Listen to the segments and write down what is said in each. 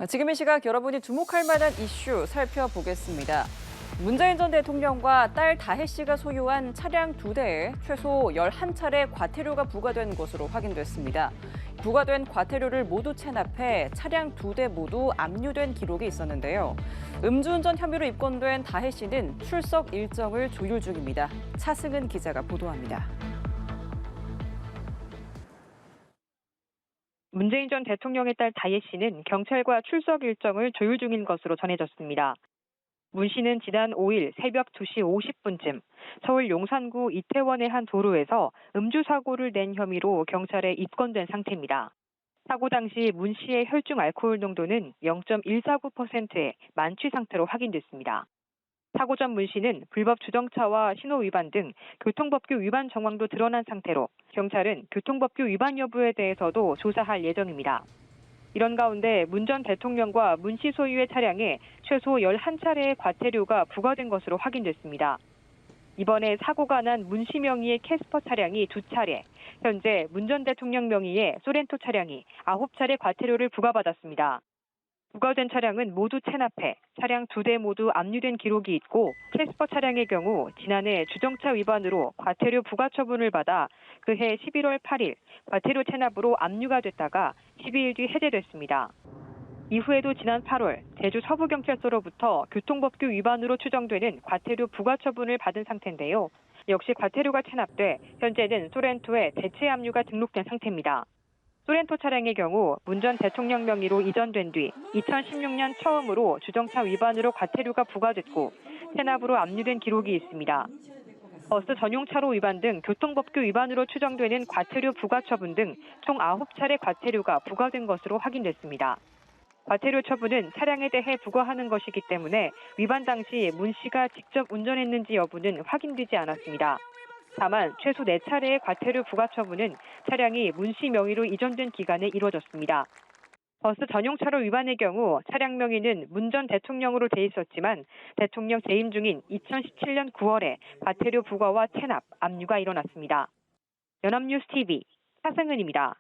지금 이 시각 여러분이 주목할 만한 이슈 살펴보겠습니다. 문재인 전 대통령과 딸 다혜 씨가 소유한 차량 2대에 최소 11차례 과태료가 부과된 것으로 확인됐습니다. 부과된 과태료를 모두 체납해 차량 2대 모두 압류된 기록이 있었는데요. 음주운전 혐의로 입건된 다혜 씨는 출석 일정을 조율 중입니다. 차승은 기자가 보도합니다. 문재인 전 대통령의 딸 다혜 씨는 경찰과 출석 일정을 조율 중인 것으로 전해졌습니다. 문 씨는 지난 5일 새벽 2시 50분쯤 서울 용산구 이태원의 한 도로에서 음주 사고를 낸 혐의로 경찰에 입건된 상태입니다. 사고 당시 문 씨의 혈중 알코올 농도는 0.149%의 만취 상태로 확인됐습니다. 사고 전 문 씨는 불법 주정차와 신호 위반 등 교통법규 위반 정황도 드러난 상태로 경찰은 교통법규 위반 여부에 대해서도 조사할 예정입니다. 이런 가운데 문 전 대통령과 문 씨 소유의 차량에 최소 11차례의 과태료가 부과된 것으로 확인됐습니다. 이번에 사고가 난 문 씨 명의의 캐스퍼 차량이 2차례, 현재 문 전 대통령 명의의 소렌토 차량이 9차례 과태료를 부과받았습니다. 부과된 차량은 모두 체납해 차량 2대 모두 압류된 기록이 있고 캐스퍼 차량의 경우 지난해 주정차 위반으로 과태료 부과 처분을 받아 그해 11월 8일 과태료 체납으로 압류가 됐다가 12일 뒤 해제됐습니다. 이후에도 지난 8월 제주 서부경찰서로부터 교통법규 위반으로 추정되는 과태료 부과 처분을 받은 상태인데요. 역시 과태료가 체납돼 현재는 소렌토에 대체 압류가 등록된 상태입니다. 소렌토 차량의 경우 문 전 대통령 명의로 이전된 뒤 2016년 처음으로 주정차 위반으로 과태료가 부과됐고 체납으로 압류된 기록이 있습니다. 버스 전용차로 위반 등 교통법규 위반으로 추정되는 과태료 부과 처분 등 총 9차례 과태료가 부과된 것으로 확인됐습니다. 과태료 처분은 차량에 대해 부과하는 것이기 때문에 위반 당시 문 씨가 직접 운전했는지 여부는 확인되지 않았습니다. 다만 최소 4차례의 과태료 부과 처분은 차량이 문 씨 명의로 이전된 기간에 이루어졌습니다. 버스 전용차로 위반의 경우 차량 명의는 문 전 대통령으로 돼 있었지만 대통령 재임 중인 2017년 9월에 과태료 부과와 체납, 압류가 일어났습니다. 연합뉴스 TV 차승은입니다.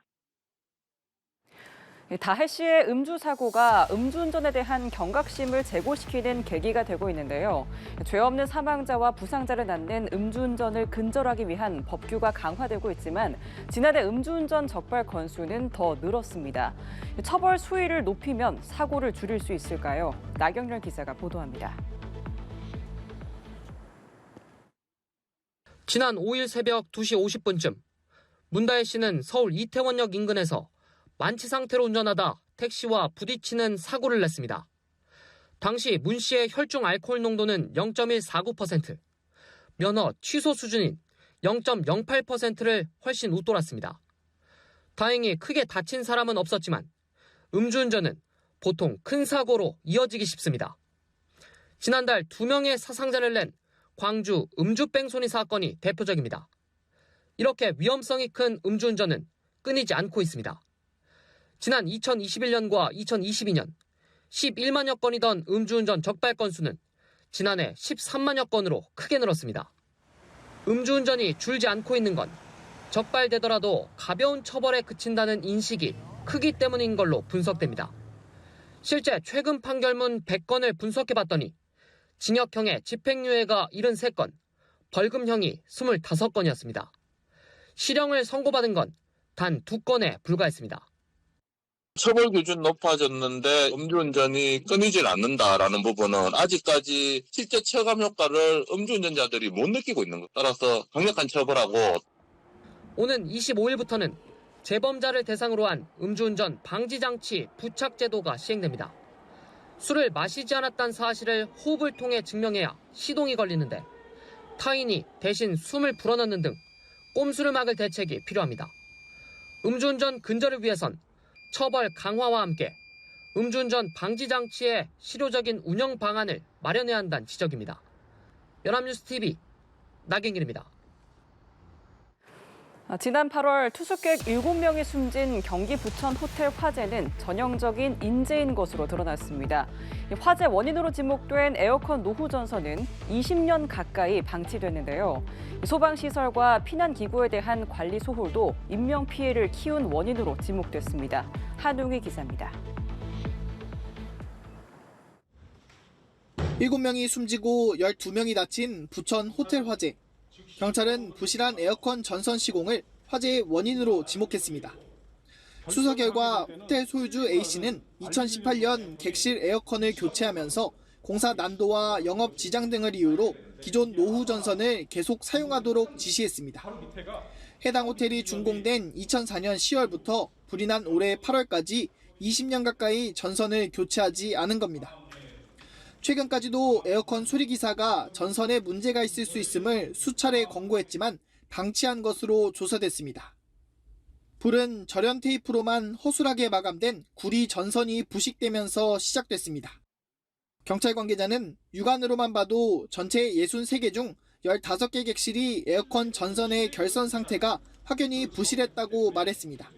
다혜 씨의 음주 사고가 음주운전에 대한 경각심을 제고시키는 계기가 되고 있는데요. 죄 없는 사망자와 부상자를 낳는 음주운전을 근절하기 위한 법규가 강화되고 있지만 지난해 음주운전 적발 건수는 더 늘었습니다. 처벌 수위를 높이면 사고를 줄일 수 있을까요? 나경렬 기자가 보도합니다. 지난 5일 새벽 2시 50분쯤 문다혜 씨는 서울 이태원역 인근에서 만취 상태로 운전하다 택시와 부딪히는 사고를 냈습니다. 당시 문 씨의 혈중 알코올 농도는 0.149%, 면허 취소 수준인 0.08%를 훨씬 웃돌았습니다. 다행히 크게 다친 사람은 없었지만 음주운전은 보통 큰 사고로 이어지기 쉽습니다. 지난달 2명의 사상자를 낸 광주 음주뺑소니 사건이 대표적입니다. 이렇게 위험성이 큰 음주운전은 끊이지 않고 있습니다. 지난 2021년과 2022년 11만여 건이던 음주운전 적발 건수는 지난해 13만여 건으로 크게 늘었습니다. 음주운전이 줄지 않고 있는 건 적발되더라도 가벼운 처벌에 그친다는 인식이 크기 때문인 걸로 분석됩니다. 실제 최근 판결문 100건을 분석해봤더니 징역형의 집행유예가 73건, 벌금형이 25건이었습니다. 실형을 선고받은 건 단 2건에 불과했습니다. 처벌 기준 높아졌는데 음주운전이 끊이질 않는다라는 부분은 아직까지 실제 체감 효과를 음주운전자들이 못 느끼고 있는 것 따라서 강력한 처벌하고 오는 25일부터는 재범자를 대상으로 한 음주운전 방지장치 부착 제도가 시행됩니다. 술을 마시지 않았다는 사실을 호흡을 통해 증명해야 시동이 걸리는데 타인이 대신 숨을 불어넣는 등 꼼수를 막을 대책이 필요합니다. 음주운전 근절을 위해선 처벌 강화와 함께 음주운전 방지장치의 실효적인 운영 방안을 마련해야 한다는 지적입니다. 연합뉴스 TV 나경길입니다. 지난 8월 투숙객 7명이 숨진 경기 부천 호텔 화재는 전형적인 인재인 것으로 드러났습니다. 화재 원인으로 지목된 에어컨 노후 전선은 20년 가까이 방치됐는데요. 소방시설과 피난기구에 대한 관리 소홀도 인명피해를 키운 원인으로 지목됐습니다. 한웅희 기자입니다. 7명이 숨지고 12명이 다친 부천 호텔 화재. 경찰은 부실한 에어컨 전선 시공을 화재의 원인으로 지목했습니다. 수사 결과 호텔 소유주 A씨는 2018년 객실 에어컨을 교체하면서 공사 난도와 영업 지장 등을 이유로 기존 노후 전선을 계속 사용하도록 지시했습니다. 해당 호텔이 준공된 2004년 10월부터 불이 난 올해 8월까지 20년 가까이 전선을 교체하지 않은 겁니다. 최근까지도 에어컨 수리기사가 전선에 문제가 있을 수 있음을 수차례 권고했지만 방치한 것으로 조사됐습니다. 불은 절연 테이프로만 허술하게 마감된 구리 전선이 부식되면서 시작됐습니다. 경찰 관계자는 육안으로만 봐도 전체 63개 중 15개 객실이 에어컨 전선의 결선 상태가 확연히 부실했다고 말했습니다.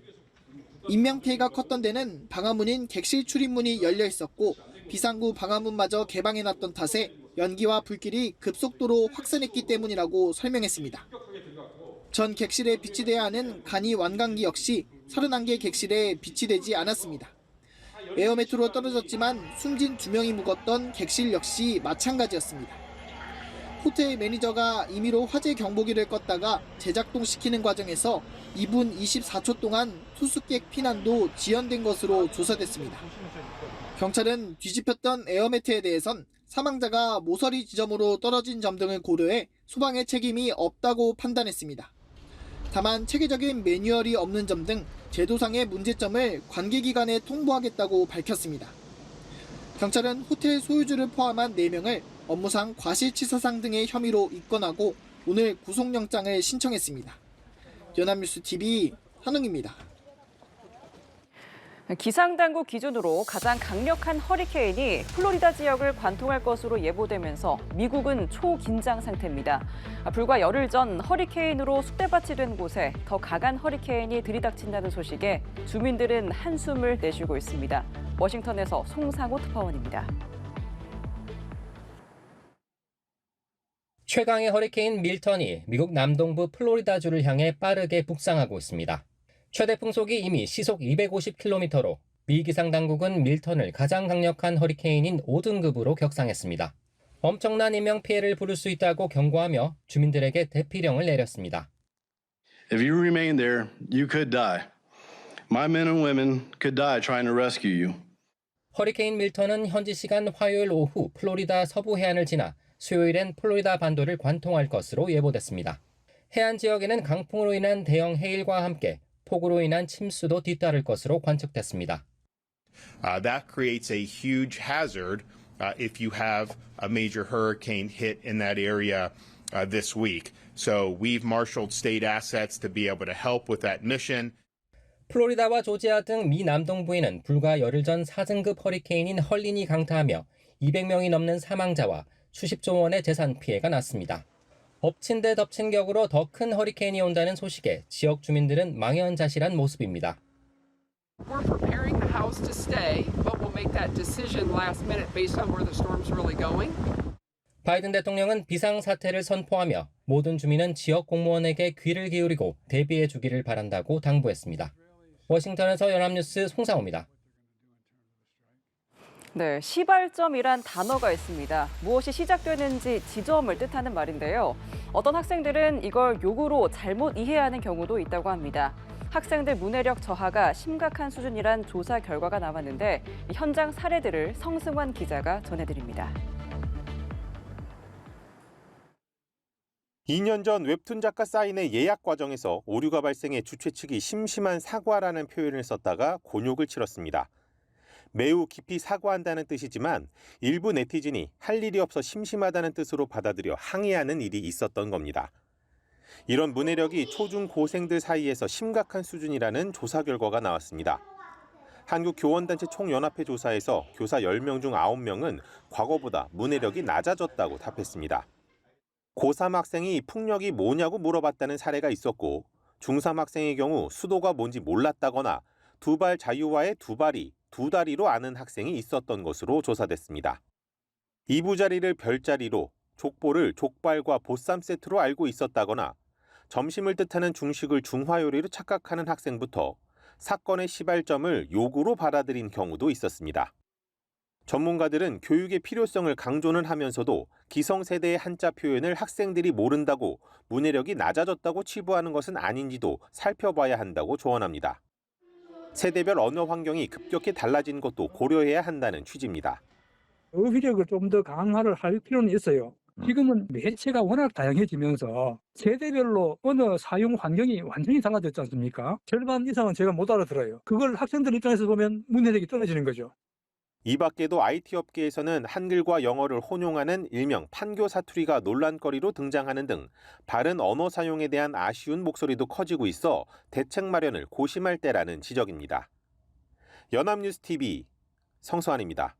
인명피해가 컸던 데는 방화문인 객실 출입문이 열려 있었고 비상구 방화문마저 개방해놨던 탓에 연기와 불길이 급속도로 확산했기 때문이라고 설명했습니다. 전 객실에 비치돼야 하는 간이 완강기 역시 31개 객실에 비치되지 않았습니다. 에어매트로 떨어졌지만 숨진 2명이 묵었던 객실 역시 마찬가지였습니다. 호텔 매니저가 임의로 화재 경보기를 껐다가 재작동시키는 과정에서 2분 24초 동안 투숙객 피난도 지연된 것으로 조사됐습니다. 경찰은 뒤집혔던 에어매트에 대해선 사망자가 모서리 지점으로 떨어진 점 등을 고려해 소방의 책임이 없다고 판단했습니다. 다만 체계적인 매뉴얼이 없는 점 등 제도상의 문제점을 관계기관에 통보하겠다고 밝혔습니다. 경찰은 호텔 소유주를 포함한 4명을 업무상 과실치사상 등의 혐의로 입건하고 오늘 구속영장을 신청했습니다. 연합뉴스TV 한웅입니다. 기상당국 기준으로 가장 강력한 허리케인이 플로리다 지역을 관통할 것으로 예보되면서 미국은 초긴장 상태입니다. 불과 열흘 전 허리케인으로 쑥대밭이 된 곳에 더 강한 허리케인이 들이닥친다는 소식에 주민들은 한숨을 내쉬고 있습니다. 워싱턴에서 송상호 특파원입니다. 최강의 허리케인 밀턴이 미국 남동부 플로리다주를 향해 빠르게 북상하고 있습니다. 최대 풍속이 이미 시속 250km로 미 기상당국은 밀턴을 가장 강력한 허리케인인 5등급으로 격상했습니다. 엄청난 인명피해를 부를 수 있다고 경고하며 주민들에게 대피령을 내렸습니다. If you remain there, you could die. My men and women could die trying to rescue you. 허리케인 밀턴은 현지 시간 화요일 오후 플로리다 서부 해안을 지나 수요일엔 플로리다 반도를 관통할 것으로 예보됐습니다. 해안 지역에는 강풍으로 인한 대형 해일과 함께 폭우로 인한 침수도 뒤따를 것으로 관측됐습니다. That creates a huge hazard if you have a major hurricane hit in that area this week. So we've marshaled state assets to be able to help with that mission. 플로리다와 조지아 등 미 남동부에는 불과 열흘 전 4등급 허리케인인 헐린이 강타하며 200명이 넘는 사망자와 수십조 원의 재산 피해가 났습니다. 엎친 데 덮친 격으로 더 큰 허리케인이 온다는 소식에 지역 주민들은 망연자실한 모습입니다. We're preparing the house to stay, but we'll make that decision last minute based on where the storm's really going. 바이든 대통령은 비상사태를 선포하며 모든 주민은 지역 공무원에게 귀를 기울이고 대비해 주기를 바란다고 당부했습니다. 워싱턴에서 연합뉴스 송상호입니다. 네, 시발점이란 단어가 있습니다. 무엇이 시작되는지 지점을 뜻하는 말인데요. 어떤 학생들은 이걸 욕으로 잘못 이해하는 경우도 있다고 합니다. 학생들 문해력 저하가 심각한 수준이란 조사 결과가 나왔는데 현장 사례들을 성승환 기자가 전해드립니다. 2년 전 웹툰 작가 사인의 예약 과정에서 오류가 발생해 주최 측이 심심한 사과라는 표현을 썼다가 곤욕을 치렀습니다. 매우 깊이 사과한다는 뜻이지만 일부 네티즌이 할 일이 없어 심심하다는 뜻으로 받아들여 항의하는 일이 있었던 겁니다. 이런 문해력이 초중고생들 사이에서 심각한 수준이라는 조사 결과가 나왔습니다. 한국교원단체 총연합회 조사에서 교사 10명 중 9명은 과거보다 문해력이 낮아졌다고 답했습니다. 고3 학생이 풍력이 뭐냐고 물어봤다는 사례가 있었고 중3 학생의 경우 수도가 뭔지 몰랐다거나 두발 자유화의 두발이 두 다리로 아는 학생이 있었던 것으로 조사됐습니다. 이부자리를 별자리로, 족보를 족발과 보쌈 세트로 알고 있었다거나 점심을 뜻하는 중식을 중화요리로 착각하는 학생부터 사건의 시발점을 욕으로 받아들인 경우도 있었습니다. 전문가들은 교육의 필요성을 강조는 하면서도 기성세대의 한자 표현을 학생들이 모른다고 문해력이 낮아졌다고 치부하는 것은 아닌지도 살펴봐야 한다고 조언합니다. 세대별 언어 환경이 급격히 달라진 것도 고려해야 한다는 취지입니다. 어휘력을 좀 더 강화를 할 필요는 있어요. 지금은 매체가 워낙 다양해지면서 세대별로 언어 사용 환경이 완전히 달라졌지 않습니까? 절반 이상은 제가 못 알아들어요. 그걸 학생들 입장에서 보면 문해력이 떨어지는 거죠. 이 밖에도 IT 업계에서는 한글과 영어를 혼용하는 일명 판교 사투리가 논란거리로 등장하는 등 바른 언어 사용에 대한 아쉬운 목소리도 커지고 있어 대책 마련을 고심할 때라는 지적입니다. 연합뉴스 TV 성수환입니다.